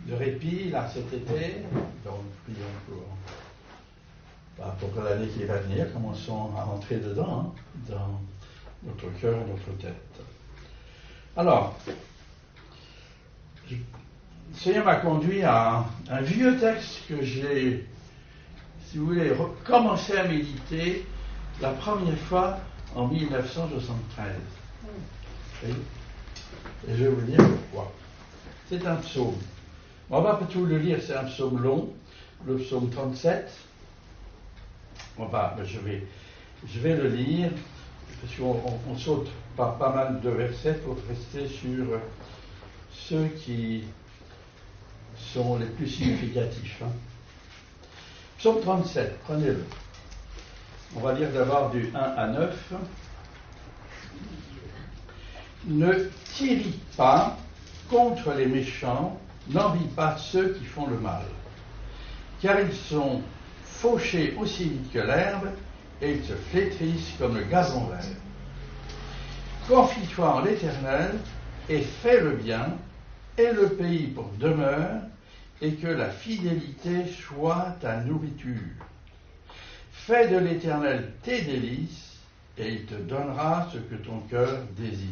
de répit là cet été. Donc prions pour l'année qui va venir, commençons à rentrer dedans, dans notre cœur et notre tête. Alors, le Seigneur m'a conduit à un vieux texte que j'ai, si vous voulez, recommencé à méditer la première fois en 1973. Et je vais vous dire pourquoi. C'est un psaume. On va pas tout le lire, c'est un psaume long, le psaume 37. Je vais le lire, parce qu'on saute par pas mal de versets pour rester sur ceux qui sont les plus significatifs. Psaume 37, prenez-le. On va lire d'abord du 1 à 9. Ne t'irrite pas contre les méchants, n'envie pas ceux qui font le mal, car ils sont fauchés aussi vite que l'herbe, et ils se flétrissent comme le gazon vert. Confie-toi en l'Éternel, et fais le bien, et le pays pour demeure, et que la fidélité soit ta nourriture. Fais de l'Éternel tes délices, et il te donnera ce que ton cœur désire.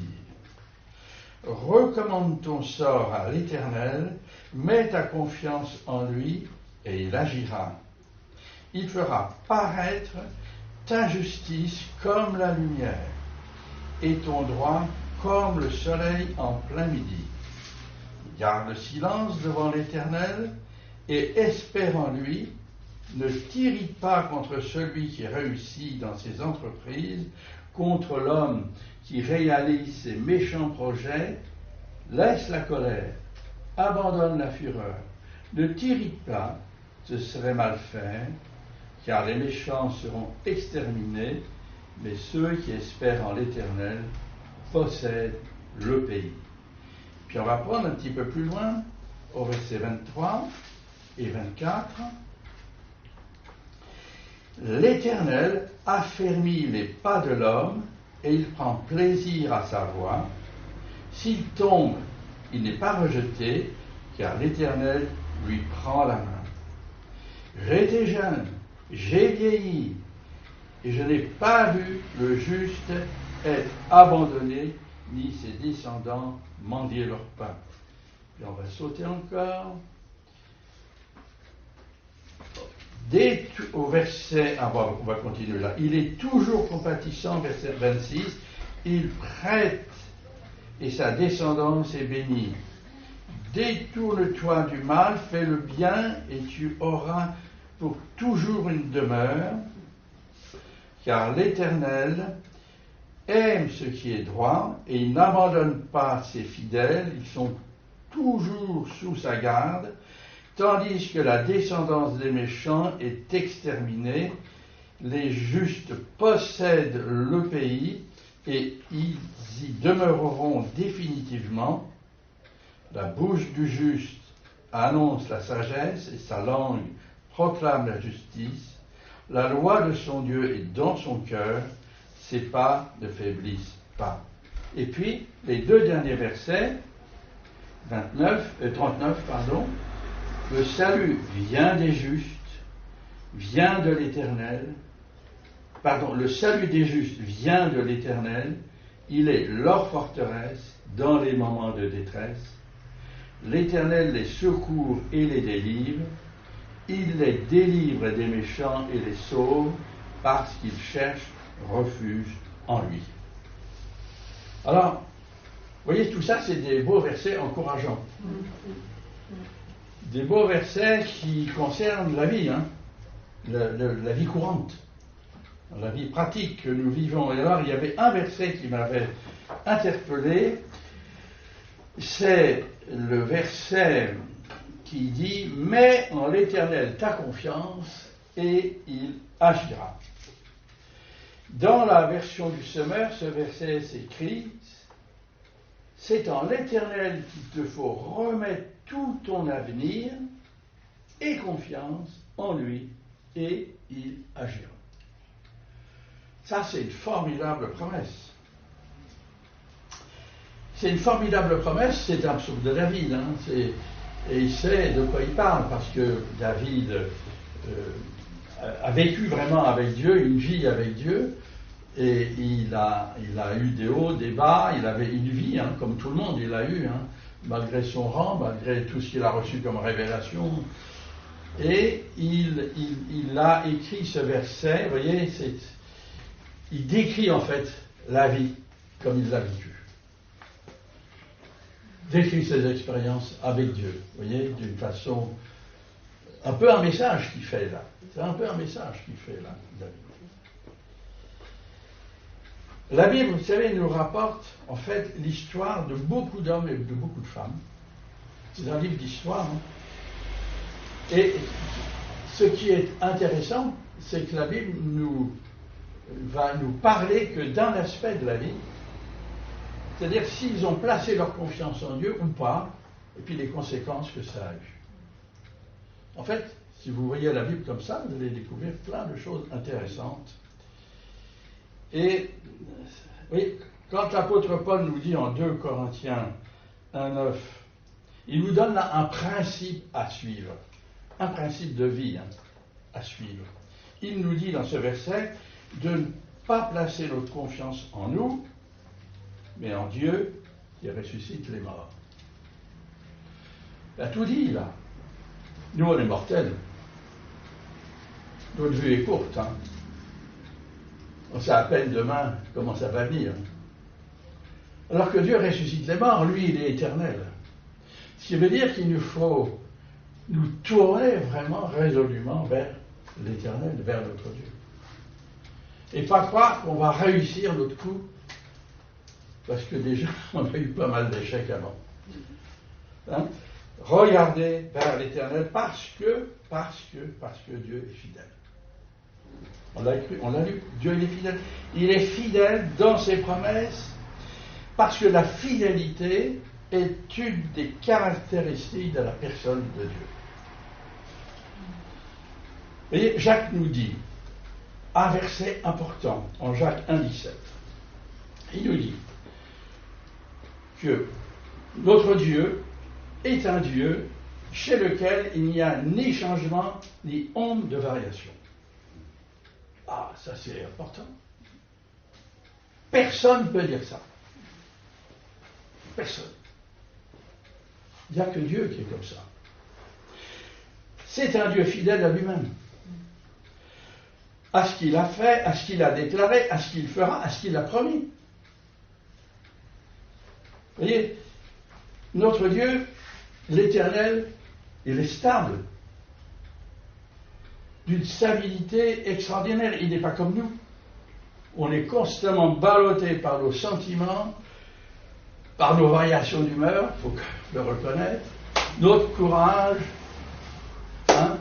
Recommande ton sort à l'Éternel, mets ta confiance en lui, et il agira. Il fera paraître ta justice comme la lumière, et ton droit comme le soleil en plein midi. Garde le silence devant l'Éternel, et espère en lui. Ne t'irrite pas contre celui qui réussit dans ses entreprises, contre l'homme qui réalise ses méchants projets. Laisse la colère, abandonne la fureur. Ne t'irrite pas, ce serait mal faire, car les méchants seront exterminés, mais ceux qui espèrent en l'Éternel possèdent le pays. Puis on va prendre un petit peu plus loin, au verset 23 et 24. L'Éternel affermit les pas de l'homme, et il prend plaisir à sa voie. S'il tombe, il n'est pas rejeté, car l'Éternel lui prend la main. J'étais jeune, j'ai vieilli, et je n'ai pas vu le juste être abandonné, ni ses descendants mendier leur pain. Et on va sauter encore. Au verset, on va continuer là. Il est toujours compatissant, verset 26. Il prête et sa descendance est bénie. Détourne-toi du mal, fais le bien et tu auras pour toujours une demeure, car l'Éternel aime ce qui est droit et il n'abandonne pas ses fidèles, ils sont toujours sous sa garde, tandis que la descendance des méchants est exterminée. Les justes possèdent le pays et ils y demeureront définitivement. La bouche du juste annonce la sagesse et sa langue proclame la justice. La loi de son Dieu est dans son cœur, ses pas ne faiblissent pas. Et puis, les deux derniers versets, 39, le salut vient des justes, vient de l'Éternel. Le salut des justes vient de l'Éternel. Il est leur forteresse dans les moments de détresse. L'Éternel les secourt et les délivre. Il les délivre des méchants et les sauve parce qu'ils cherchent refuge en lui. Alors, vous voyez, tout ça, c'est des beaux versets encourageants. Des beaux versets qui concernent la vie, la vie courante, la vie pratique que nous vivons. Et alors, il y avait un verset qui m'avait interpellé, c'est le verset qui dit « Mets en l'Éternel ta confiance et il agira ». Dans la version du Semeur, ce verset s'écrit « C'est en l'Éternel qu'il te faut remettre tout ton avenir et confiance en lui et il agira ». Ça, c'est une formidable promesse. C'est une formidable promesse, c'est un psaume de David. et il sait de quoi il parle, parce que David a vécu vraiment avec Dieu, une vie avec Dieu, et il a eu des hauts, des bas, il avait une vie, hein, comme tout le monde, il a eu, hein, malgré son rang, malgré tout ce qu'il a reçu comme révélation. Et il a écrit ce verset, vous voyez, il décrit en fait la vie comme il l'a vécue. Décrit ses expériences avec Dieu, vous voyez, d'une façon, un peu un message qu'il fait là. C'est un peu un message qu'il fait là, David. La Bible, vous savez, nous rapporte en fait l'histoire de beaucoup d'hommes et de beaucoup de femmes. C'est un livre d'histoire. Hein. Et ce qui est intéressant, c'est que la Bible va nous parler que d'un aspect de la vie, c'est-à-dire s'ils ont placé leur confiance en Dieu ou pas, et puis les conséquences que ça a eu. En fait, si vous voyez la Bible comme ça, vous allez découvrir plein de choses intéressantes. Et oui, quand l'apôtre Paul nous dit en 2 Corinthiens 1,9, il nous donne là un principe à suivre, un principe de vie à suivre. Il nous dit dans ce verset de ne pas placer notre confiance en nous, mais en Dieu qui ressuscite les morts. Il a tout dit là. Nous, on est mortels. Notre vue est courte. Hein. On sait à peine demain comment ça va venir. Alors que Dieu ressuscite les morts, lui, il est éternel. Ce qui veut dire qu'il nous faut nous tourner vraiment résolument vers l'éternel, vers notre Dieu. Et pas croire qu'on va réussir notre coup, parce que déjà, on a eu pas mal d'échecs avant. Hein? Regardez vers l'éternel parce que Dieu est fidèle. On l'a cru, on l'a lu, Dieu il est fidèle. Il est fidèle dans ses promesses parce que la fidélité est une des caractéristiques de la personne de Dieu. Vous voyez, Jacques nous dit, un verset important en Jacques 1,17. Il nous dit que notre Dieu est un Dieu chez lequel il n'y a ni changement ni ombre de variation. Ah, ça c'est important. Personne ne peut dire ça. Personne. Il n'y a que Dieu qui est comme ça. C'est un Dieu fidèle à lui-même. À ce qu'il a fait, à ce qu'il a déclaré, à ce qu'il fera, à ce qu'il a promis. Vous voyez, notre Dieu, l'Éternel, il est stable. D'une stabilité extraordinaire. Il n'est pas comme nous. On est constamment ballotté par nos sentiments, par nos variations d'humeur, il faut le reconnaître, notre courage, hein,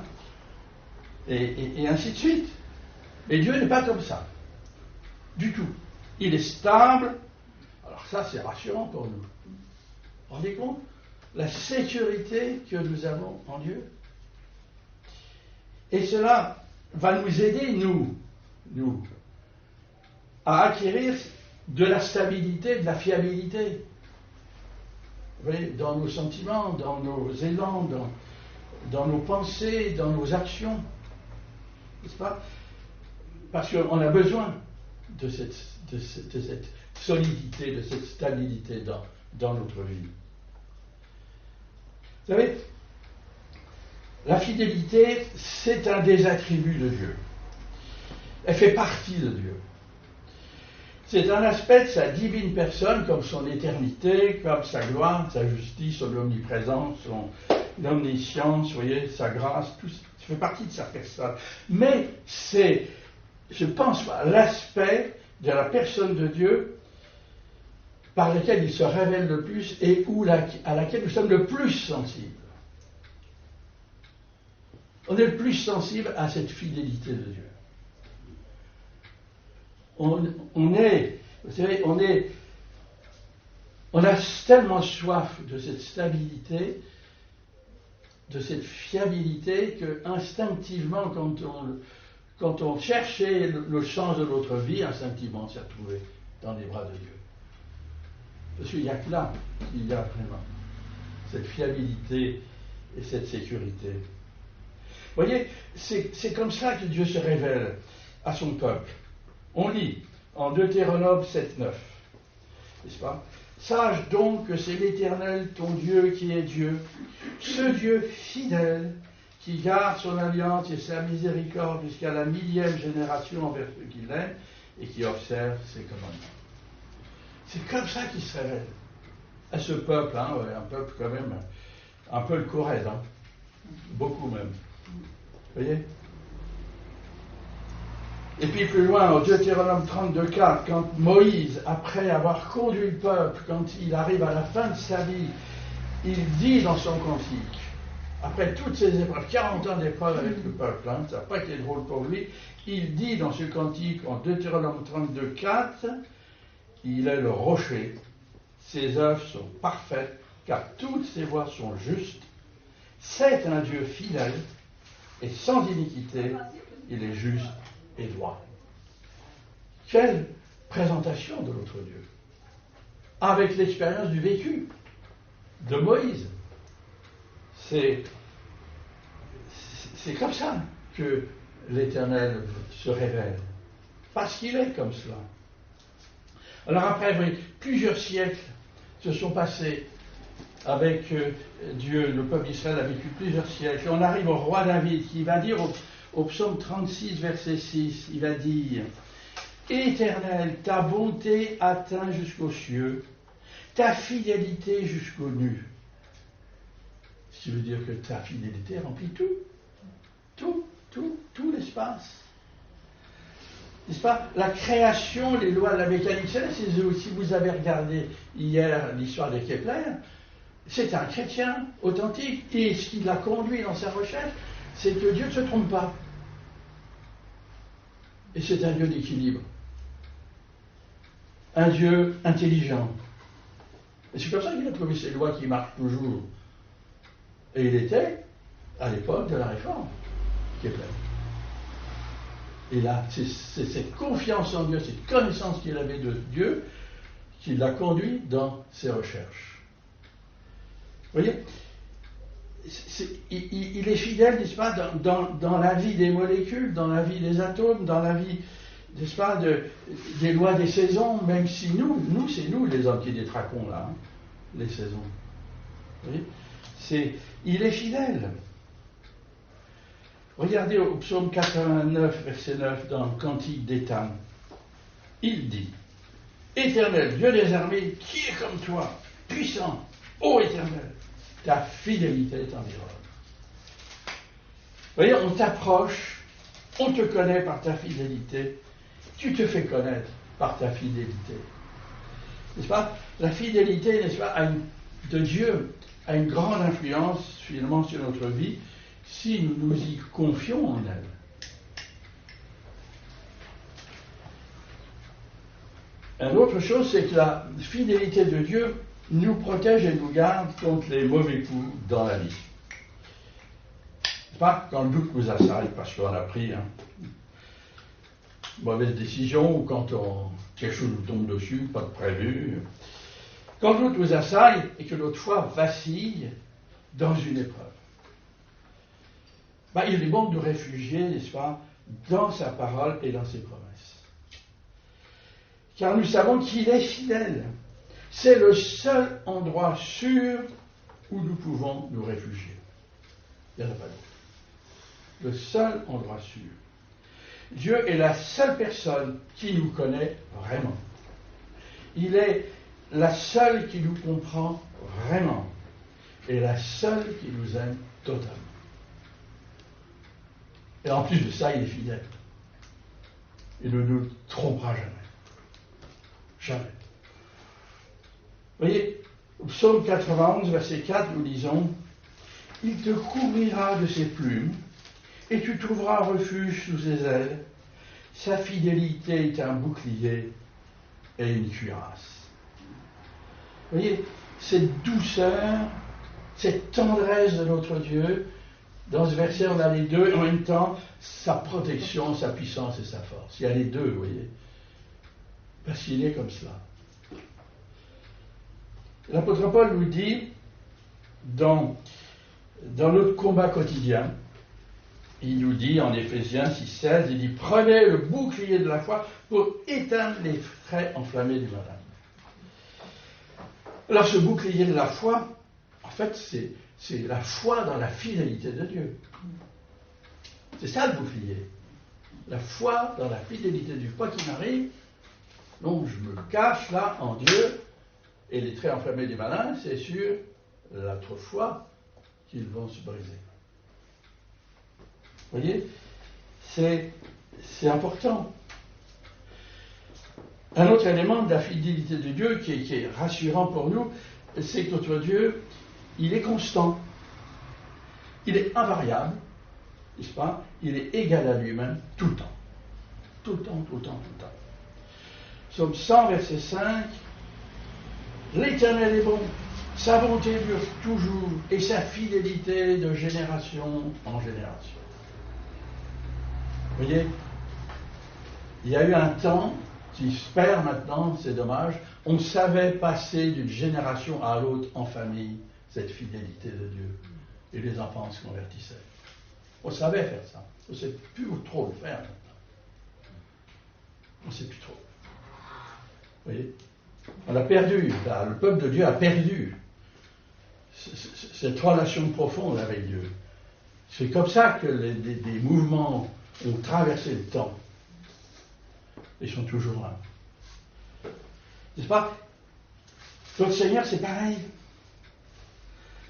et ainsi de suite. Mais Dieu n'est pas comme ça. Du tout. Il est stable. Alors ça, c'est rassurant pour nous. Vous vous rendez compte ? La sécurité que nous avons en Dieu. Et cela va nous aider, nous, à acquérir de la stabilité, de la fiabilité. Vous voyez, dans nos sentiments, dans nos élans, dans nos pensées, dans nos actions. N'est-ce pas ? Parce qu'on a besoin de cette solidité, de cette stabilité dans notre vie. Vous savez, la fidélité, c'est un des attributs de Dieu. Elle fait partie de Dieu. C'est un aspect de sa divine personne, comme son éternité, comme sa gloire, sa justice, son omniprésence, son omniscience, vous voyez, sa grâce, tout ça fait partie de sa personne. Mais c'est, je pense, l'aspect de la personne de Dieu par lequel il se révèle le plus et à laquelle nous sommes le plus sensibles. On est le plus sensible à cette fidélité de Dieu. On a tellement soif de cette stabilité, de cette fiabilité, que instinctivement, quand on cherchait le sens de notre vie, instinctivement on s'est retrouvé dans les bras de Dieu. Parce qu'il n'y a que là qu'il y a vraiment cette fiabilité et cette sécurité. Vous voyez, c'est comme ça que Dieu se révèle à son peuple. On lit en Deutéronome 7,9, n'est-ce pas? Sache donc que c'est l'Éternel, ton Dieu, qui est Dieu, ce Dieu fidèle, qui garde son alliance et sa miséricorde jusqu'à la 1000e génération envers ceux qui l'aiment et qui observent ses commandements. C'est comme ça qu'il se révèle à ce peuple, hein, un peuple quand même, un peu le Corrèze, hein, beaucoup même. Vous voyez? Et puis plus loin, au Deutéronome 32,4, quand Moïse, après avoir conduit le peuple, quand il arrive à la fin de sa vie, il dit dans son cantique, après toutes ces épreuves, 40 ans d'épreuves avec le peuple, hein, ça n'a pas été drôle pour lui, il dit dans ce cantique en Deutéronome 32,4, il est le rocher, ses œuvres sont parfaites, car toutes ses voies sont justes, c'est un Dieu fidèle et sans iniquité, il est juste et droit. Quelle présentation de notre Dieu, avec l'expérience du vécu de Moïse. C'est comme ça que l'Éternel se révèle, parce qu'il est comme cela. Alors après, vous voyez, plusieurs siècles se sont passés avec Dieu. Le peuple d'Israël a vécu plusieurs siècles. On arrive au roi David qui va dire au psaume 36, verset 6, il va dire « Éternel, ta bonté atteint jusqu'aux cieux, ta fidélité jusqu'aux nues. » Ce qui veut dire que ta fidélité remplit tout l'espace. N'est-ce pas? La création, les lois de la mécanique céleste, si vous avez regardé hier l'histoire de Kepler, c'est un chrétien authentique. Et ce qui l'a conduit dans sa recherche, c'est que Dieu ne se trompe pas. Et c'est un Dieu d'équilibre. Un Dieu intelligent. Et c'est comme ça qu'il a trouvé ces lois qui marchent toujours. Et il était à l'époque de la Réforme, Kepler. Et là, c'est cette confiance en Dieu, cette connaissance qu'il avait de Dieu, qui l'a conduit dans ses recherches. Vous voyez, il est fidèle, n'est-ce pas, dans la vie des molécules, dans la vie des atomes, dans la vie, n'est-ce pas, des lois des saisons, même si c'est nous les hommes qui détraquons là, hein, les saisons. Vous voyez, il est fidèle. Regardez au psaume 89, verset 9, dans le Cantique d'Étham. Il dit « Éternel, Dieu des armées, qui est comme toi, puissant, ô Éternel, ta fidélité est environne. » Vous voyez, on t'approche, on te connaît par ta fidélité, tu te fais connaître par ta fidélité. N'est-ce pas? La fidélité, n'est-ce pas, de Dieu a une grande influence, finalement, sur notre vie, si nous nous y confions en elle. Une autre chose, c'est que la fidélité de Dieu nous protège et nous garde contre les mauvais coups dans la vie. Pas quand le doute vous assaille, parce qu'on a pris une mauvaise décision, ou quand quelque chose nous tombe dessus, pas de prévu. Quand le doute vous assaille et que notre foi vacille dans une épreuve. Il est bon de nous réfugier, n'est-ce pas, dans sa parole et dans ses promesses. Car nous savons qu'il est fidèle. C'est le seul endroit sûr où nous pouvons nous réfugier. Il n'y en a pas d'autre. Le seul endroit sûr. Dieu est la seule personne qui nous connaît vraiment. Il est la seule qui nous comprend vraiment. Et la seule qui nous aime totalement. Et en plus de ça, il est fidèle. Il ne nous trompera jamais. Jamais. Vous voyez, au psaume 91, verset 4, nous lisons « Il te couvrira de ses plumes, et tu trouveras refuge sous ses ailes. Sa fidélité est un bouclier et une cuirasse. » Vous voyez, cette douceur, cette tendresse de notre Dieu. Dans ce verset, on a les deux, et en même temps, sa protection, sa puissance et sa force. Il y a les deux, vous voyez. Parce qu'il est comme cela. L'apôtre Paul nous dit, dans dans notre combat quotidien, il nous dit en Éphésiens 6,16, il dit « Prenez le bouclier de la foi pour éteindre les traits enflammés du malin. » Alors ce bouclier de la foi, en fait, c'est la foi dans la fidélité de Dieu. C'est ça le bouclier. La foi dans la fidélité de Dieu. Quoi qu'il m'arrive, donc je me cache là en Dieu, et les traits enflammés du malin, c'est sur l'autre foi qu'ils vont se briser. Vous voyez, c'est important. Un autre élément de la fidélité de Dieu qui est rassurant pour nous, c'est que notre Dieu, il est constant. Il est invariable, n'est-ce pas? Il est égal à lui-même tout le temps. Tout le temps, tout le temps, tout le temps. Psaume 100, verset 5. L'Éternel est bon, sa bonté dure toujours, et sa fidélité de génération en génération. Vous voyez, il y a eu un temps qui se perd maintenant, c'est dommage. On savait passer d'une génération à l'autre en famille cette fidélité de Dieu. Et les enfants se convertissaient. On savait faire ça. On ne sait plus trop le faire maintenant. On ne sait plus trop. Vous voyez, on a perdu, le peuple de Dieu a perdu cette relation profonde avec Dieu. C'est comme ça que des mouvements ont traversé le temps. Ils sont toujours là. N'est-ce pas? Notre Seigneur, c'est pareil.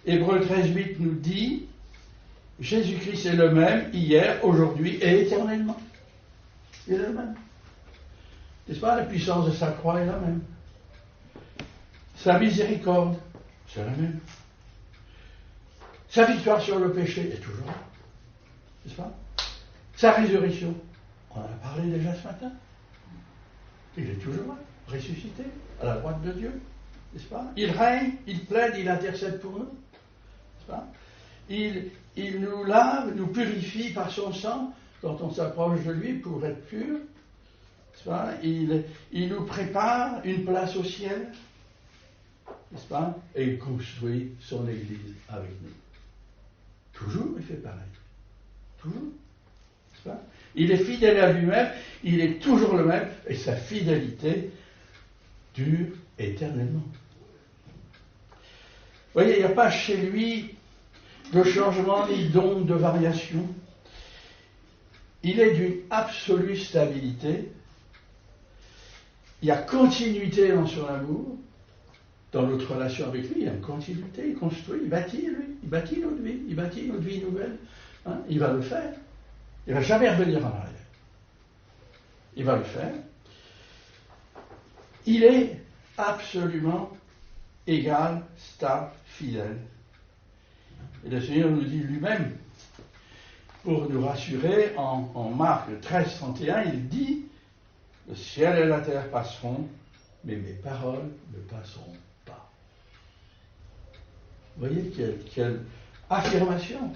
Hébreux 13,8 nous dit Jésus-Christ est le même hier, aujourd'hui et éternellement. Il est le même. N'est-ce pas? La puissance de sa croix est la même. Sa miséricorde, c'est la même. Sa victoire sur le péché est toujours là. N'est-ce pas? Sa résurrection, on en a parlé déjà ce matin. Il est toujours là, ressuscité, à la droite de Dieu. N'est-ce pas? Il règne, il plaide, il intercède pour nous. N'est-ce pas? Il nous lave, nous purifie par son sang quand on s'approche de lui pour être pur. N'est-ce pas? Il nous prépare une place au ciel. N'est-ce pas? Et il construit son Église avec nous. Toujours, il fait pareil. Toujours. N'est-ce pas? Il est fidèle à lui-même, il est toujours le même, et sa fidélité dure éternellement. Vous voyez, il n'y a pas chez lui de changement ni d'onde de variation. Il est d'une absolue stabilité. Il y a continuité dans son amour. Dans notre relation avec lui, il y a une continuité, il construit, il bâtit, lui. Il bâtit notre vie nouvelle. Hein? Il va le faire. Il ne va jamais revenir en arrière. Il va le faire. Il est absolument égal, stable, fidèle. Et le Seigneur nous dit lui-même, pour nous rassurer, en Marc 13, 31, il dit « Le ciel et la terre passeront, mais mes paroles ne passeront pas. » Vous voyez quelle affirmation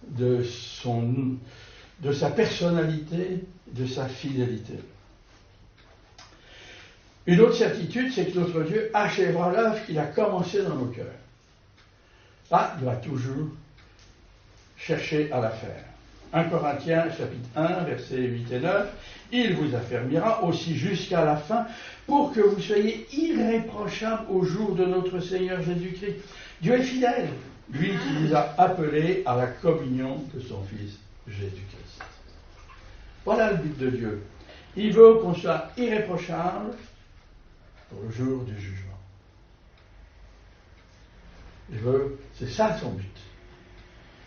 de sa personnalité, de sa fidélité. Une autre certitude, c'est que notre Dieu achèvera l'œuvre qu'il a commencée dans nos cœurs. Là, il va toujours chercher à la faire. 1 Corinthiens, chapitre 1, versets 8 et 9, « Il vous affermira aussi jusqu'à la fin, pour que vous soyez irréprochables au jour de notre Seigneur Jésus-Christ. » Dieu est fidèle, lui qui nous a appelés à la communion de son Fils Jésus-Christ. Voilà le but de Dieu. Il veut qu'on soit irréprochable pour le jour du jugement. C'est ça son but.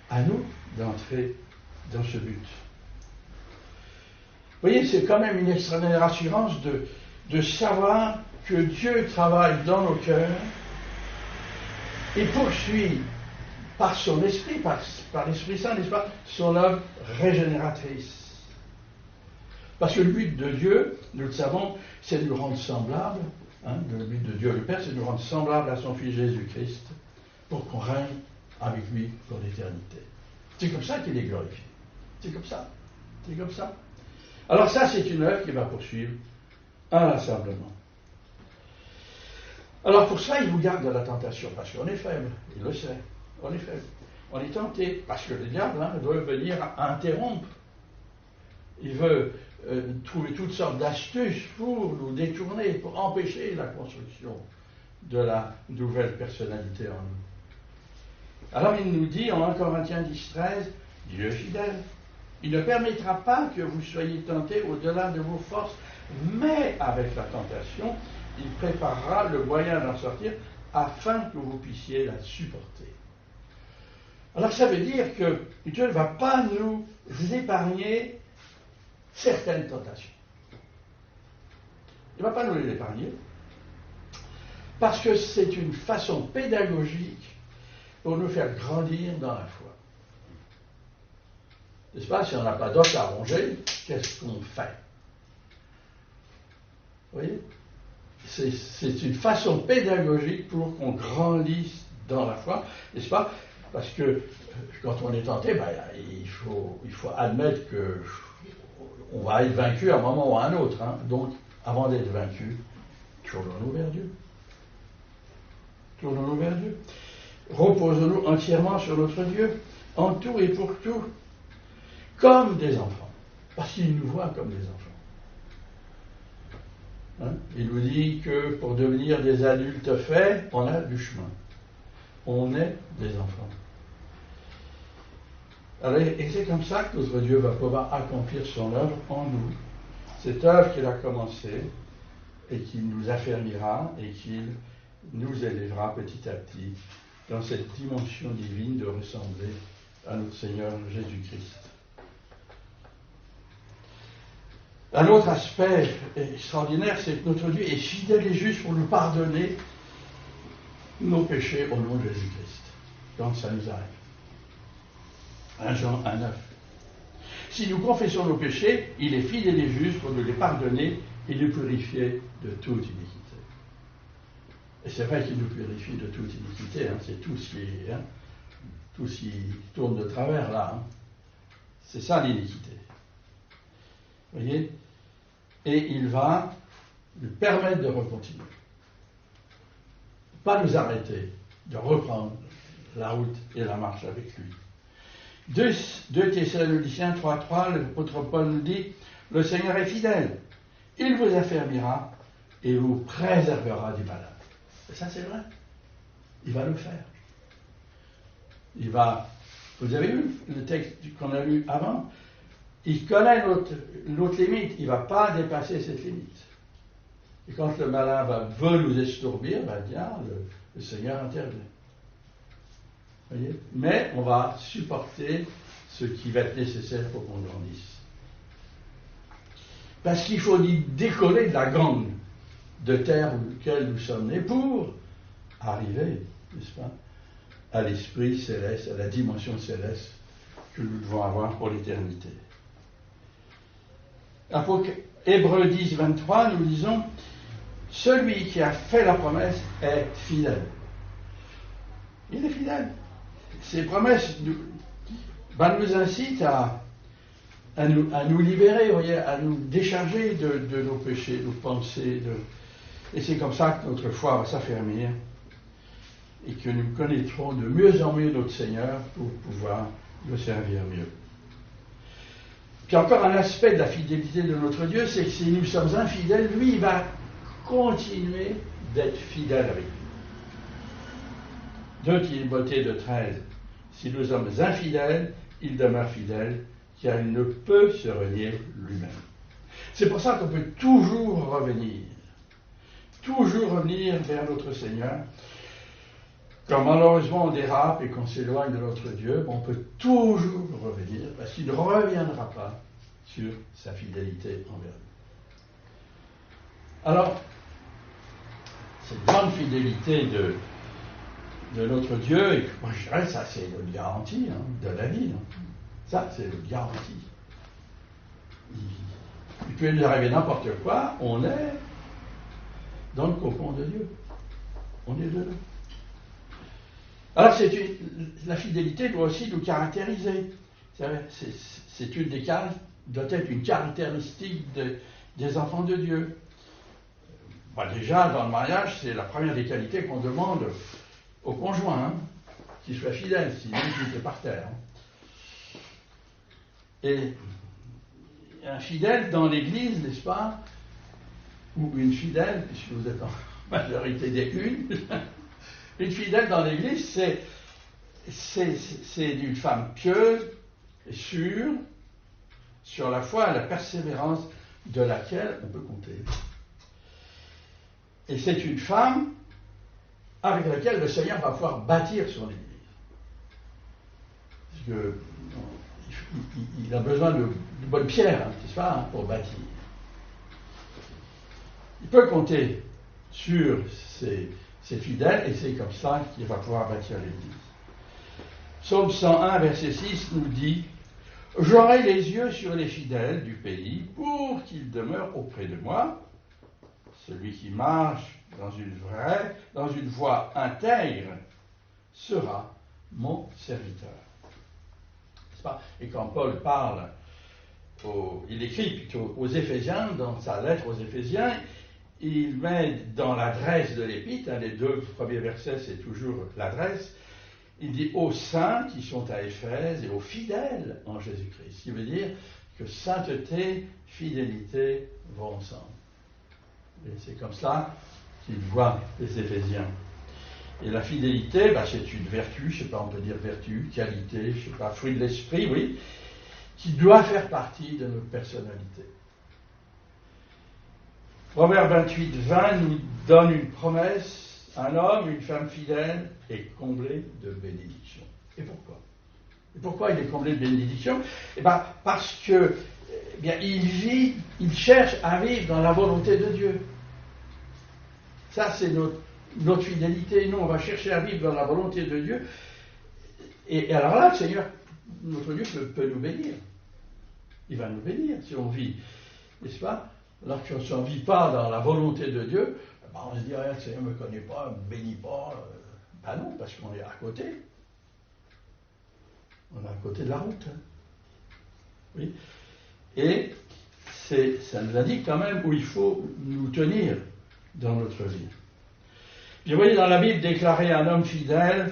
À nous d'entrer dans ce but. Vous voyez, c'est quand même une extraordinaire assurance de savoir que Dieu travaille dans nos cœurs et poursuit par son esprit, par l'Esprit Saint, n'est-ce pas, son œuvre régénératrice. Parce que le but de Dieu, nous le savons, c'est de nous rendre semblables. Le but de Dieu le Père, c'est de nous rendre semblables à son Fils Jésus-Christ pour qu'on règne avec lui pour l'éternité. C'est comme ça qu'il est glorifié. C'est comme ça. C'est comme ça. Alors ça, c'est une œuvre qui va poursuivre inlassablement. Alors pour ça, il vous garde de la tentation, parce qu'on est faible, il le sait. On est faible. On est tenté, parce que le diable veut venir interrompre. Il veut trouver toutes sortes d'astuces pour nous détourner, pour empêcher la construction de la nouvelle personnalité en nous. Alors il nous dit en 1 Corinthiens 10:13, Dieu est fidèle. Il ne permettra pas que vous soyez tentés au-delà de vos forces, mais avec la tentation, il préparera le moyen d'en sortir afin que vous puissiez la supporter. Alors ça veut dire que Dieu ne va pas nous épargner certaines tentations. Il ne va pas nous les épargner parce que c'est une façon pédagogique pour nous faire grandir dans la foi. N'est-ce pas? Si on n'a pas d'os à ronger, qu'est-ce qu'on fait? Vous voyez? C'est une façon pédagogique pour qu'on grandisse dans la foi, n'est-ce pas? Parce que quand on est tenté, il faut admettre qu'on va être vaincu à un moment ou à un autre. Donc, avant d'être vaincu, tournons-nous vers Dieu. Tournons-nous vers Dieu. Reposons-nous entièrement sur notre Dieu, en tout et pour tout, comme des enfants. Parce qu'il nous voit comme des enfants. Il nous dit que pour devenir des adultes faits, on a du chemin. On est des enfants. Alors, et c'est comme ça que notre Dieu va pouvoir accomplir son œuvre en nous. Cette œuvre qu'il a commencée et qu'il nous affermira et qu'il nous élèvera petit à petit dans cette dimension divine de ressembler à notre Seigneur Jésus-Christ. Un autre aspect extraordinaire, c'est que notre Dieu est fidèle et juste pour nous pardonner nos péchés au nom de Jésus-Christ, quand ça nous arrive. 1 Jean 1,9. Si nous confessons nos péchés, il est fidèle et juste pour nous les pardonner et nous purifier de toute iniquité. Et c'est vrai qu'il nous purifie de toute iniquité, c'est tout ce qui tourne de travers là. C'est ça l'iniquité. Vous voyez? Et il va nous permettre de recontinuer. Pas nous arrêter, de reprendre la route et la marche avec lui. 2 Thessaloniciens 3:3, l'apôtre Paul nous dit, le Seigneur est fidèle, il vous affermira et vous préservera du malade. Et ça c'est vrai, il va le faire. Vous avez vu le texte qu'on a lu avant? Il connaît notre limite, il ne va pas dépasser cette limite. Et quand le malin veut nous estourbir, le Seigneur intervient. Voyez? Mais on va supporter ce qui va être nécessaire pour qu'on grandisse. Parce qu'il faut décoller de la gangue de terre dans laquelle nous sommes nés pour arriver, n'est-ce pas, à l'esprit céleste, à la dimension céleste que nous devons avoir pour l'éternité. Hébreux 10, 23, nous disons, celui qui a fait la promesse est fidèle. Il est fidèle. Ces promesses nous incitent à nous libérer, voyez, à nous décharger de nos péchés, nos pensées. Et c'est comme ça que notre foi va s'affermir et que nous connaîtrons de mieux en mieux notre Seigneur pour pouvoir le servir mieux. Puis encore un aspect de la fidélité de notre Dieu, c'est que si nous sommes infidèles, lui, il va continuer d'être fidèle avec nous. 2 Timothée 2:13. Si nous sommes infidèles, il demeure fidèle, car il ne peut se renier lui-même. C'est pour ça qu'on peut toujours revenir vers notre Seigneur. Quand malheureusement on dérape et qu'on s'éloigne de notre Dieu, on peut toujours revenir, parce qu'il ne reviendra pas sur sa fidélité envers nous. Alors, cette grande fidélité de notre Dieu, et moi je dirais ça c'est notre garantie de la vie. Ça c'est notre garantie. Il peut nous arriver n'importe quoi, on est dans le cocon de Dieu. On est dedans. Alors la fidélité doit aussi nous caractériser. Doit être une caractéristique des enfants de Dieu. Déjà, dans le mariage, c'est la première des qualités qu'on demande au conjoint. qu'il soit fidèle, sinon il était par terre. Et un fidèle dans l'Église, n'est-ce pas, ou une fidèle, puisque vous êtes en majorité des une fidèle dans l'Église, c'est une femme pieuse et sûre, sur la foi et la persévérance de laquelle on peut compter. Et c'est une femme avec laquelle le Seigneur va pouvoir bâtir son Église. Parce qu'il a besoin de bonnes pierres, n'est-ce pas, pour bâtir. Il peut compter sur ses fidèles, et c'est comme ça qu'il va pouvoir bâtir l'Église. Psaume 101, verset 6 nous dit « J'aurai les yeux sur les fidèles du pays pour qu'ils demeurent auprès de moi. Celui qui marche dans une voie intègre sera mon serviteur. » N'est-ce pas? Et quand Paul parle, il écrit plutôt aux Éphésiens, dans sa lettre aux Éphésiens, il met dans l'adresse de l'épître, les 2 premiers versets, c'est toujours l'adresse, il dit aux saints qui sont à Éphèse et aux fidèles en Jésus-Christ. Ce qui veut dire que sainteté, fidélité vont ensemble. Et c'est comme ça qu'il voit les Éphésiens. Et la fidélité, c'est une vertu, je ne sais pas, on peut dire vertu, qualité, je ne sais pas, fruit de l'esprit, oui, qui doit faire partie de notre personnalité. Proverbe 28, 20 nous donne une promesse. Un homme, une femme fidèle est comblé de bénédictions. Et pourquoi? Et pourquoi il est comblé de bénédictions? Parce que il cherche à vivre dans la volonté de Dieu. Ça, c'est notre fidélité. Nous, on va chercher à vivre dans la volonté de Dieu. Et alors là, le Seigneur, notre Dieu, peut nous bénir. Il va nous bénir si on vit, n'est-ce pas? Alors si on ne vit pas dans la volonté de Dieu, on se dit, le Seigneur ne me connaît pas, ne me bénit pas. Non, parce qu'on est à côté. On est à côté de la route. Oui. Et ça nous indique quand même où il faut nous tenir dans notre vie. Puis vous voyez, dans la Bible, déclarer un homme fidèle,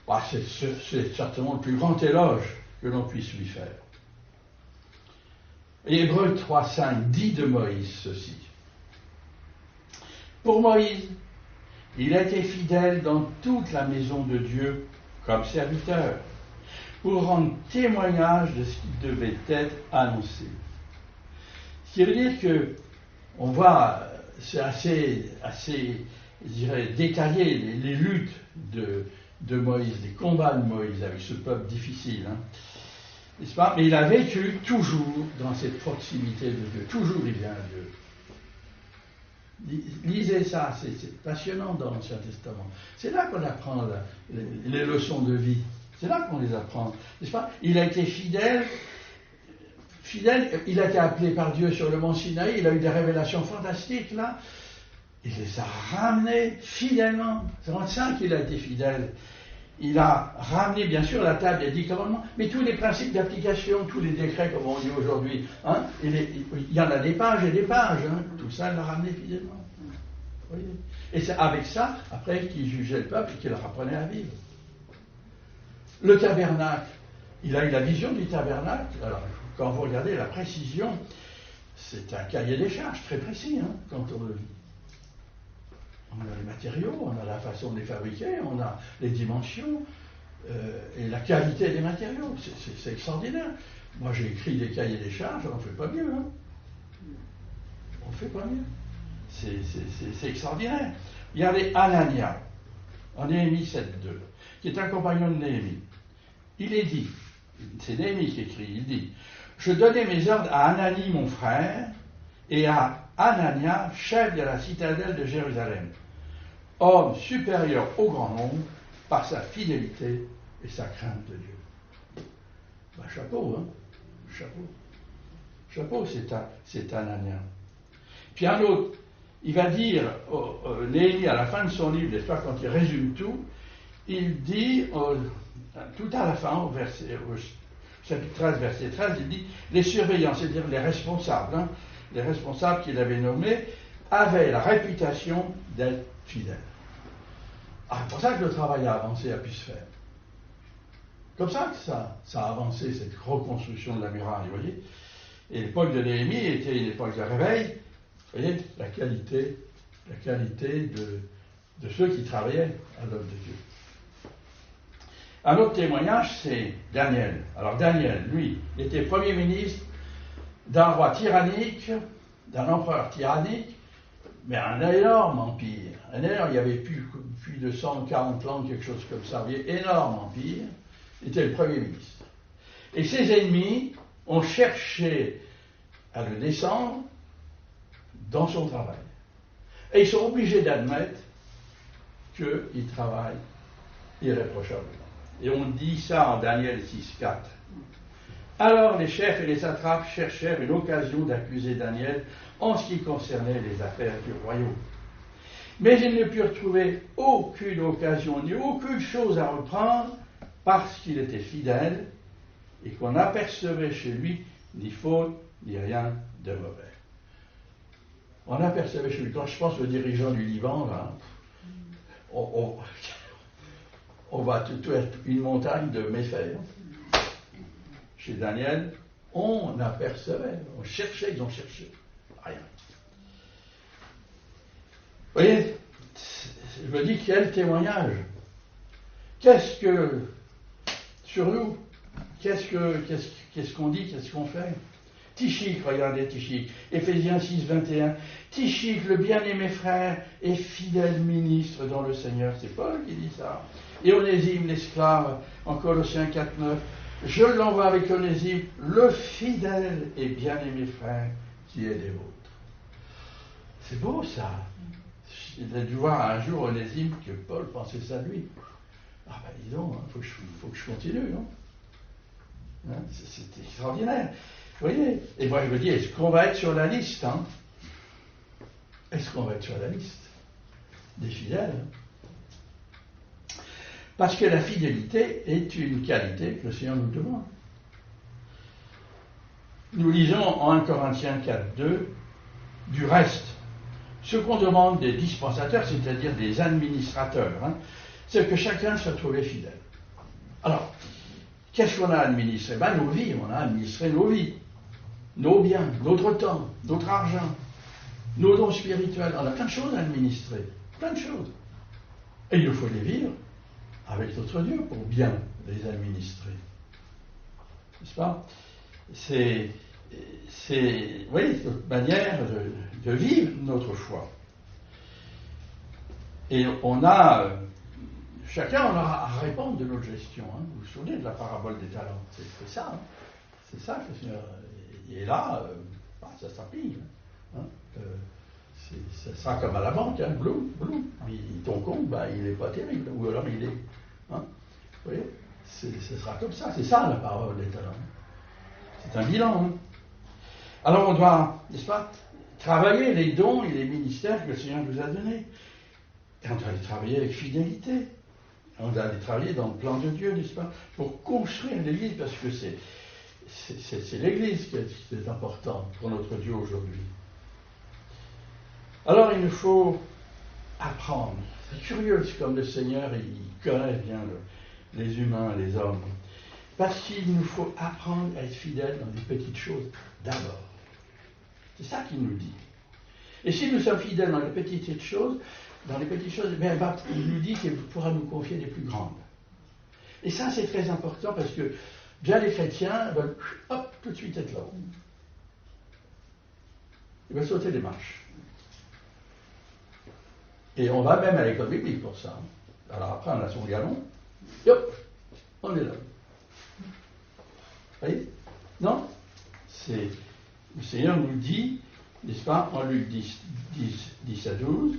c'est certainement le plus grand éloge que l'on puisse lui faire. Et Hébreux 3,5 dit de Moïse ceci. Pour Moïse, il a été fidèle dans toute la maison de Dieu comme serviteur, pour rendre témoignage de ce qui devait être annoncé. Ce qui veut dire que, on voit, c'est assez je dirais, détaillé, les luttes de Moïse, les combats de Moïse avec ce peuple difficile, n'est-ce pas? Mais il a vécu toujours dans cette proximité de Dieu, toujours il vient à Dieu. Lisez ça, c'est passionnant dans l'Ancien Testament. C'est là qu'on apprend les leçons de vie. C'est là qu'on les apprend, n'est-ce pas? Il a été fidèle, il a été appelé par Dieu sur le mont Sinaï, il a eu des révélations fantastiques là. Il les a ramenés fidèlement. C'est vraiment ça qu'il a été fidèle. Il a ramené, bien sûr, la table des 10 commandements, mais tous les principes d'application, tous les décrets, comme on dit aujourd'hui, il y en a des pages et des pages, tout ça, il l'a ramené fidèlement. Vous voyez? Et c'est avec ça, après, qu'il jugeait le peuple et qu'il leur apprenait à vivre. Le tabernacle, il a eu la vision du tabernacle. Alors, quand vous regardez la précision, c'est un cahier des charges très précis, quand on le lit. On a les matériaux, on a la façon de les fabriquer, on a les dimensions et la qualité des matériaux. C'est extraordinaire. Moi, j'ai écrit des cahiers des charges, on ne fait pas mieux. On ne fait pas mieux. C'est extraordinaire. Regardez Anania, en Néhémie 7.2, qui est un compagnon de Néhémie. Il est dit, c'est Néhémie qui écrit, il dit, « Je donnai mes ordres à Anani, mon frère, et à Anania, chef de la citadelle de Jérusalem, homme supérieur au grand nombre par sa fidélité et sa crainte de Dieu. » Chapeau, chapeau. Chapeau, c'est Anania. Puis un autre, il va dire, Néhémie, à la fin de son livre, n'est-ce pas, quand il résume tout, il dit, tout à la fin, au chapitre 13, verset 13, il dit, les surveillants, c'est-à-dire les responsables qu'il avait nommés, avaient la réputation d'être fidèles. C'est pour ça que le travail a avancé, a pu se faire. comme ça que ça a avancé, cette reconstruction de la muraille, vous voyez. Et l'époque de Néhémie était une époque de réveil. Vous voyez, la qualité de ceux qui travaillaient à l'œuvre de Dieu. Un autre témoignage, c'est Daniel. Alors Daniel, lui, était premier ministre d'un roi tyrannique, d'un empereur tyrannique, mais un énorme empire. Un énorme, il y avait plus de 140 langues, quelque chose comme ça. Il y avait énorme empire. Il était le premier ministre. Et ses ennemis ont cherché à le descendre dans son travail. Et ils sont obligés d'admettre qu'il travaille irréprochablement. Et on dit ça en Daniel 6,4. Alors les chefs et les satrapes cherchèrent une occasion d'accuser Daniel en ce qui concernait les affaires du royaume. Mais ils ne purent trouver aucune occasion ni aucune chose à reprendre parce qu'il était fidèle et qu'on n'apercevait chez lui ni faute ni rien de mauvais. On apercevait chez lui, quand je pense aux dirigeants du Liban, là, on va tout être une montagne de méfaits. Chez Daniel, on apercevait, on cherchait, ils ont cherché. Rien. Vous voyez, je me dis quel témoignage. Qu'est-ce que, sur nous, qu'est-ce qu'on dit, qu'est-ce qu'on fait? Tychik, regardez Tychik, Éphésiens 6, 21. Tychik, le bien-aimé frère, est fidèle ministre dans le Seigneur. C'est Paul qui dit ça. Et Onésime, l'esclave, en Colossiens 4, 9. Je l'envoie avec Onésime, le fidèle et bien-aimé frère qui est des vôtres. C'est beau ça. J'ai dû voir un jour Onésime que Paul pensait ça de lui. Ah ben dis donc, faut que je continue. C'est extraordinaire. Vous voyez? Et moi je me dis, est-ce qu'on va être sur la liste? Est-ce qu'on va être sur la liste des fidèles? Parce que la fidélité est une qualité que le Seigneur nous demande. Nous lisons en 1 Corinthiens 4, 2, du reste, ce qu'on demande des dispensateurs, c'est-à-dire des administrateurs, c'est que chacun soit trouvé fidèle. Alors, qu'est-ce qu'on a administré? Nos vies, on a administré nos vies, nos biens, notre temps, notre argent, nos dons spirituels. On a plein de choses à administrer, plein de choses. Et il nous faut les vivre avec notre Dieu pour bien les administrer. N'est-ce pas? C'est notre manière de vivre notre foi. Et chacun on aura à répondre de notre gestion. Vous vous souvenez de la parabole des talents? C'est ça. C'est ça que le Seigneur. Et là, ça s'applique. Ça sera comme à la banque, bloum. Ton compte, il n'est pas terrible. Ou alors il est. Vous voyez? Ce sera comme ça. C'est ça la parabole des talents. C'est un bilan. Alors on doit, n'est-ce pas, travailler les dons et les ministères que le Seigneur nous a donnés. Et on doit les travailler avec fidélité. On doit les travailler dans le plan de Dieu, n'est-ce pas, pour construire l'Église, parce que c'est l'Église qui est importante pour notre Dieu aujourd'hui. Alors il nous faut apprendre. C'est curieux, c'est comme le Seigneur, il connaît bien les humains, les hommes. Parce qu'il nous faut apprendre à être fidèles dans les petites choses d'abord. C'est ça qu'il nous dit. Et si nous sommes fidèles dans les petites choses, il nous dit qu'il pourra nous confier des plus grandes. Et ça, c'est très important parce que bien les chrétiens veulent, tout de suite être là-haut. Ils veulent sauter les marches. Et on va même à l'école biblique pour ça. Alors après, on a son galon, et hop, on est là. Vous voyez? Non? Le Seigneur nous dit, n'est-ce pas, en Luc 10 à 12,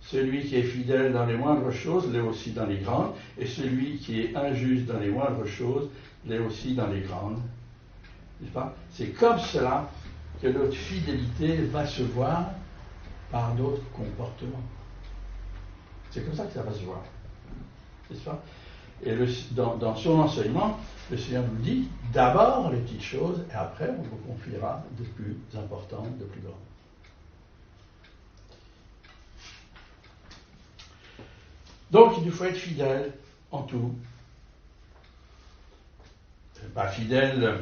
celui qui est fidèle dans les moindres choses l'est aussi dans les grandes, et celui qui est injuste dans les moindres choses l'est aussi dans les grandes. N'est-ce pas? C'est comme cela que notre fidélité va se voir par notre comportement. C'est comme ça que ça va se voir. N'est-ce pas? Et dans son enseignement, le Seigneur nous dit d'abord les petites choses, et après on vous confiera de plus importantes, de plus grandes. Donc il nous faut être fidèle en tout. Fidèle,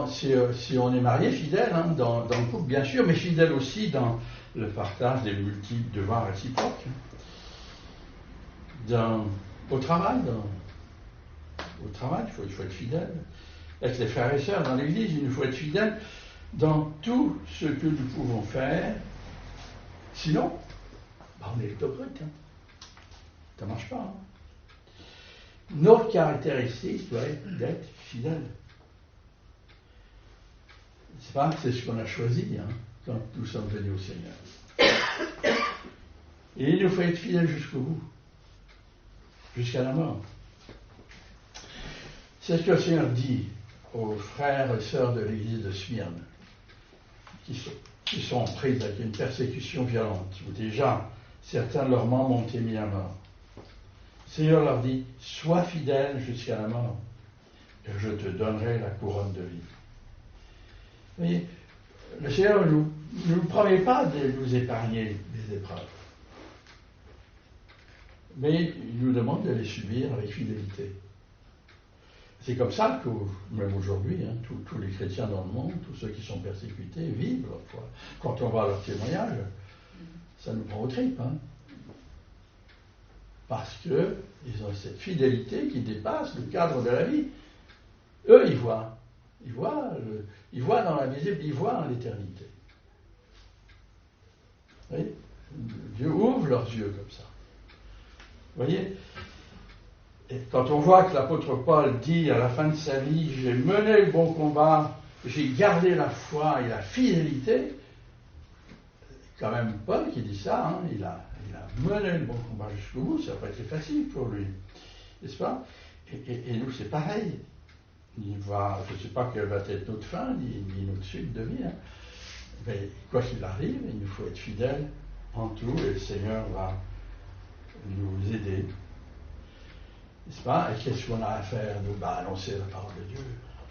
si on est marié, fidèle dans le couple, bien sûr, mais fidèle aussi dans le partage des multiples devoirs réciproques. Au travail, il faut être fidèle. Avec les frères et sœurs dans l'Église, il nous faut être fidèle dans tout ce que nous pouvons faire. Sinon, on est hypocrite. Ça ne marche pas. Notre caractéristique doit être d'être fidèle. C'est ce qu'on a choisi quand nous sommes venus au Seigneur. Et il nous faut être fidèle jusqu'au bout, jusqu'à la mort. C'est ce que le Seigneur dit aux frères et sœurs de l'église de Smyrne, qui sont prises avec une persécution violente, où déjà certains de leurs membres ont été mis à mort. Le Seigneur leur dit, sois fidèle jusqu'à la mort, et je te donnerai la couronne de vie. Vous voyez, le Seigneur ne nous promet pas de nous épargner des épreuves, mais il nous demande de les subir avec fidélité. C'est comme ça que, même aujourd'hui, tous les chrétiens dans le monde, tous ceux qui sont persécutés, vivent leur foi. Quand on voit leur témoignage, ça nous prend aux tripes. Parce qu'ils ont cette fidélité qui dépasse le cadre de la vie. Eux, ils voient. Ils voient dans l'invisible, ils voient l'éternité. Vous voyez ? Dieu ouvre leurs yeux comme ça. Vous voyez ? Et quand on voit que l'apôtre Paul dit à la fin de sa vie, j'ai mené le bon combat, j'ai gardé la foi et la fidélité, c'est quand même Paul qui dit ça, il a mené le bon combat jusqu'au bout, ça n'a pas été facile pour lui, n'est-ce pas ? Et nous c'est pareil, je ne sais pas quelle va être notre fin, ni notre suite de vie, mais quoi qu'il arrive, il nous faut être fidèles en tout, et le Seigneur va nous aider. N'est-ce pas ? Et qu'est-ce qu'on a à faire ? Nous, annoncer la parole de Dieu,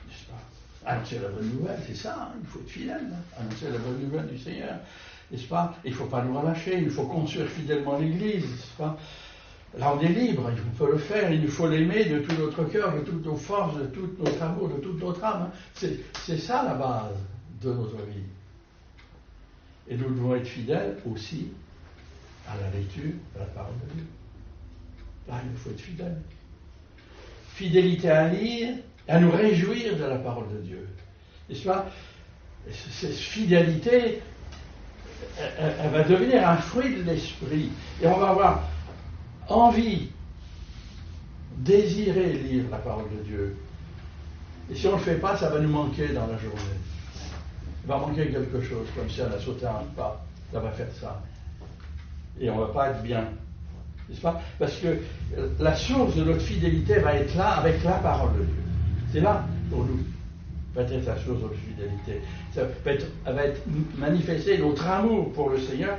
n'est-ce pas ? Annoncer la bonne nouvelle, c'est ça, il faut être fidèle, annoncer la bonne nouvelle du Seigneur, n'est-ce pas ? Il ne faut pas nous relâcher, il faut construire fidèlement l'Église, n'est-ce pas ? Là, on est libre, on peut le faire, il nous faut l'aimer de tout notre cœur, de toutes nos forces, de tout notre amour, de toute notre âme. C'est ça la base de notre vie. Et nous devons être fidèles aussi à la lecture de la parole de Dieu. Là, il nous faut être fidèles. Fidélité à lire, à nous réjouir de la parole de Dieu. N'est-ce pas ? Cette fidélité, elle va devenir un fruit de l'esprit. Et on va avoir envie, désirer lire la parole de Dieu. Et si on ne le fait pas, ça va nous manquer dans la journée. Il va manquer quelque chose, comme si on a sauté un pas. Ça va faire ça. Et on ne va pas être bien. N'est-ce pas ? Parce que la source de notre fidélité va être là avec la parole de Dieu. C'est là pour nous. Va être la source de notre fidélité. Elle va être manifester notre amour pour le Seigneur,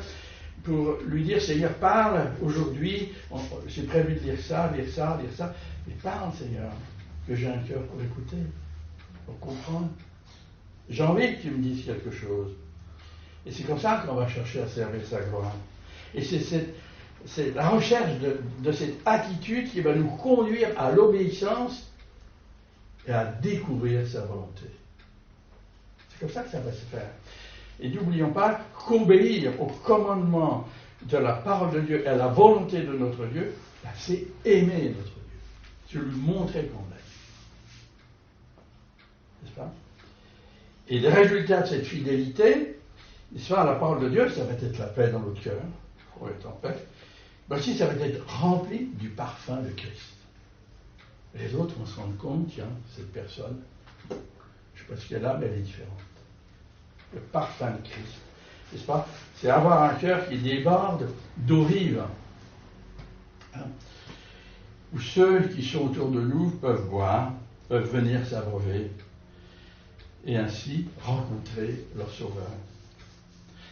pour lui dire, Seigneur, parle aujourd'hui, j'ai prévu de lire ça. Mais parle, Seigneur, que j'ai un cœur pour écouter, pour comprendre. J'ai envie que tu me dises quelque chose. Et c'est comme ça qu'on va chercher à servir sa gloire. Et c'est la recherche de cette attitude qui va nous conduire à l'obéissance et à découvrir sa volonté. C'est comme ça que ça va se faire. Et n'oublions pas qu'obéir au commandement de la parole de Dieu et à la volonté de notre Dieu, c'est aimer notre Dieu. C'est lui montrer qu'on l'aime. N'est-ce pas ? Et le résultat de cette fidélité, n'est-ce pas, à la parole de Dieu, ça va être la paix dans notre cœur. Il faut être en paix. Mais aussi, ça va être rempli du parfum de Christ. Les autres vont se rendre compte, tiens, cette personne, je ne sais pas ce qu'elle a, mais elle est différente. Le parfum de Christ, n'est-ce pas ? C'est avoir un cœur qui déborde d'eau vive. Où ceux qui sont autour de nous peuvent boire, peuvent venir s'abreuver, et ainsi rencontrer leur Sauveur.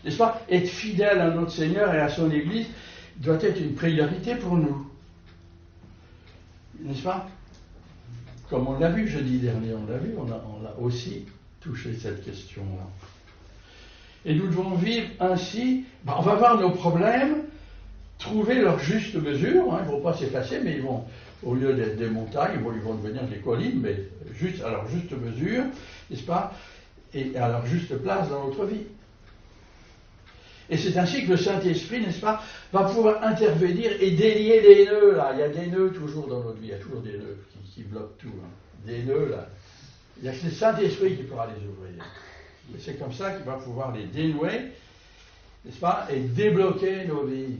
N'est-ce pas ? Être fidèle à notre Seigneur et à son Église doit être une priorité pour nous. N'est-ce pas ? Comme on l'a vu jeudi dernier, on a aussi touché cette question-là. Et nous devons vivre ainsi, on va voir nos problèmes, trouver leur juste mesure, ils ne vont pas s'effacer, mais ils vont au lieu d'être des montagnes, bon, ils vont devenir des collines, mais juste à leur juste mesure, n'est-ce pas, et à leur juste place dans notre vie. Et c'est ainsi que le Saint-Esprit, n'est-ce pas, va pouvoir intervenir et délier les nœuds, là. Il y a des nœuds toujours dans notre vie, il y a toujours des nœuds qui bloquent tout. Hein. Des nœuds, là. Il n'y a que le Saint-Esprit qui pourra les ouvrir. Et c'est comme ça qu'il va pouvoir les dénouer, n'est-ce pas, et débloquer nos vies.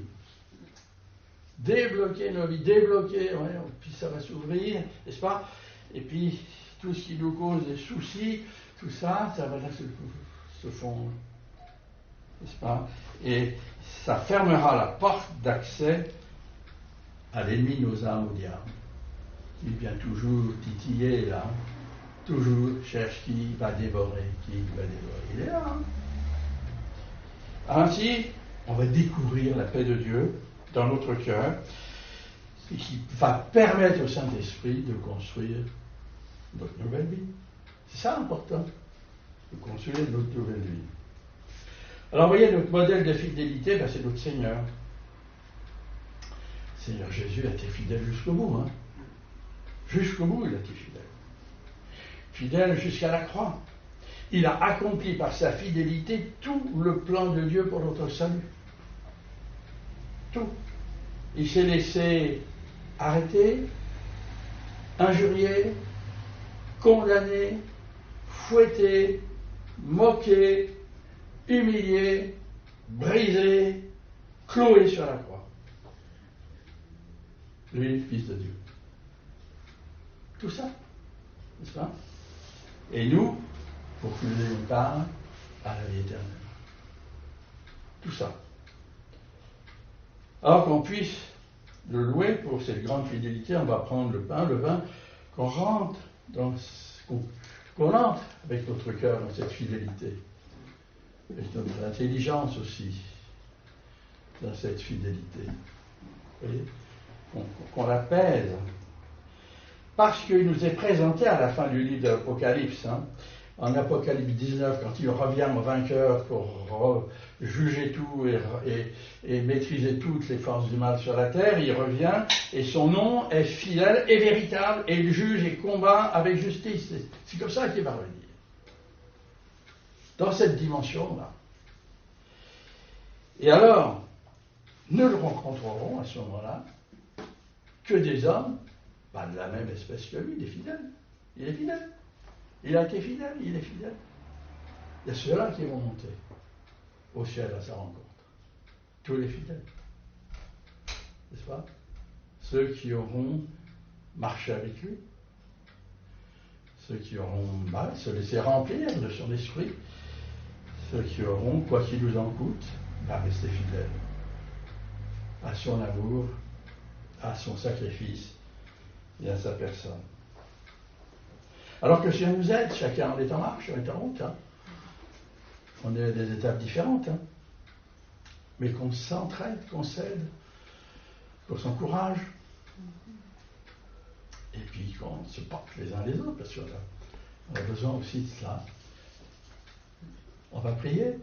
Débloquer nos vies, débloquer, ouais, puis ça va s'ouvrir, n'est-ce pas, et puis tout ce qui nous cause des soucis, tout ça, ça va là se fondre. N'est-ce pas? Et ça fermera la porte d'accès à l'ennemi de nos âmes, au diable. Il vient toujours titiller là, toujours cherche qui va dévorer, Il est là. Hein? Ainsi, on va découvrir la paix de Dieu dans notre cœur, ce qui va permettre au Saint-Esprit de construire notre nouvelle vie. C'est ça l'important, de construire notre nouvelle vie. Alors, vous voyez, notre modèle de fidélité, ben, c'est notre Seigneur. Seigneur Jésus a été fidèle jusqu'au bout. Hein. Jusqu'au bout, il a été fidèle. Fidèle jusqu'à la croix. Il a accompli par sa fidélité tout le plan de Dieu pour notre salut. Tout. Il s'est laissé arrêter, injurier, condamner, fouetter, moquer, humilié, brisé, cloué sur la croix. Lui, Fils de Dieu. Tout ça, n'est-ce pas? Et nous, pour que nous ayons part à la vie éternelle. Tout ça. Alors qu'on puisse le louer pour cette grande fidélité, on va prendre le pain, le vin, qu'on rentre qu'on entre avec notre cœur dans cette fidélité. Avec notre intelligence aussi, dans cette fidélité. Vous voyez, qu'on la pèse. Parce qu'il nous est présenté à la fin du livre d'Apocalypse, hein, en Apocalypse 19, quand il revient en vainqueur pour juger tout et maîtriser toutes les forces du mal sur la terre, il revient et son nom est fidèle et véritable et il juge et combat avec justice. C'est comme ça qu'il va revenir. Dans cette dimension-là. Et alors, nous le rencontrerons à ce moment-là que des hommes, pas de la même espèce que lui, des fidèles. Il est fidèle. Il a été fidèle, il est fidèle. Il y a ceux-là qui vont monter au ciel à sa rencontre. Tous les fidèles. N'est-ce pas? Ceux qui auront marché avec lui. Ceux qui auront se laissé remplir de son esprit. Ceux qui auront, quoi qu'il nous en coûte, rester fidèles à son amour, à son sacrifice et à sa personne. Alors que si on nous aide, chacun en est en marche, on est en route. Hein. On est à des étapes différentes. Hein. Mais qu'on s'entraide, qu'on s'aide, qu'on s'encourage. Et puis qu'on se porte les uns les autres, parce qu'on a besoin aussi de cela. On va prier.